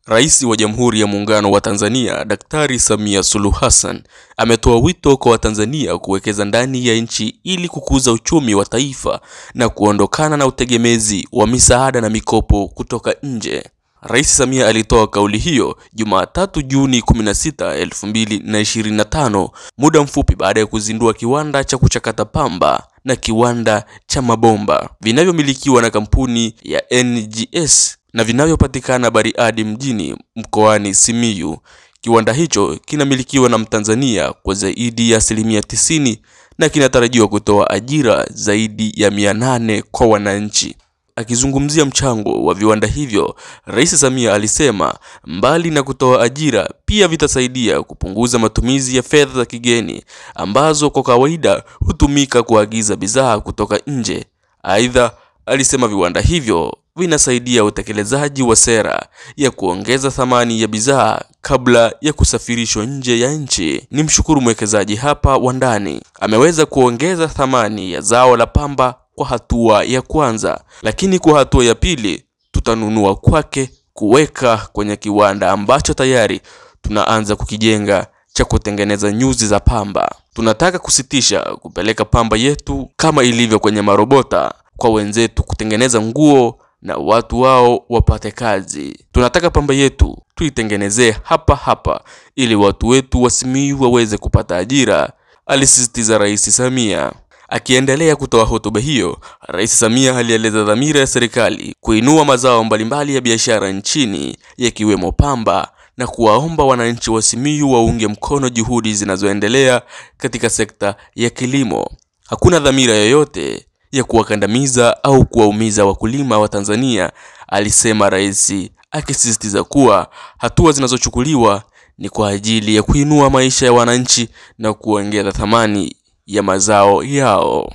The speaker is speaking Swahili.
Rais wa Jamhuri ya Muungano wa Tanzania, Daktari Samia Suluhu Hassan, ametoa wito kwa Watanzania kuwekeza ndani ya nchi ili kukuza uchumi wa taifa na kuondokana na utegemezi wa misaada na mikopo kutoka nje. Rais Samia alitoa kauli hiyo Jumatatu Juni 16, 2025, muda mfupi baada ya kuzindua kiwanda cha kuchakata pamba na kiwanda cha mabomba vinavyomilikiwa na kampuni ya NGS na vinavyopatikana Bariadi mjini mkoani Simiyu. Kiwanda hicho kinamilikiwa na Mtanzania kwa zaidi ya 90% na kinatarajiwa kutoa ajira zaidi ya 800 kwa wananchi. Akizungumzia mchango wa viwanda hivyo, Rais Samia alisema mbali na kutoa ajira, pia vitasaidia kupunguza matumizi ya fedha za kigeni ambazo kwa kawaida hutumika kuagiza bidhaa kutoka nje. Aidha, alisema viwanda hivyo vinasaidia utekelezaji wa sera ya kuongeza thamani ya bidhaa kabla ya kusafirishwa nje ya nchi. Nimshukuru mwekezaji hapa wa ndani, ameweza kuongeza thamani ya zao la pamba kwa hatua ya kwanza, lakini kwa hatua ya pili tutanunua kwake kuweka kwenye kiwanda ambacho tayari tunaanza kukijenga cha kutengeneza nyuzi za pamba. Tunataka kusitisha kupeleka pamba yetu kama ilivyo kwenye marobota kwa wenzetu kutengeneza nguo na watu wao wapate kazi. Tunataka pamba yetu tuitengenezee hapa hapa ili watu wetu wa Simiyu waweze kupata ajira, alisisitiza Rais Samia. Akiendelea kutoa hotuba hiyo, Rais Samia alieleza dhamira ya serikali kuinua mazao mbalimbali ya biashara nchini yakiwemo pamba na kuwaomba wananchi wa Simiyu waunge mkono juhudi zinazoendelea katika sekta ya kilimo. Hakuna dhamira yoyote ya kuwakandamiza au kuwaumiza wakulima wa Tanzania, alisema rais, akisisitiza kuwa hatua zinazochukuliwa ni kwa ajili ya kuinua maisha ya wananchi na kuongeza thamani ya mazao yao.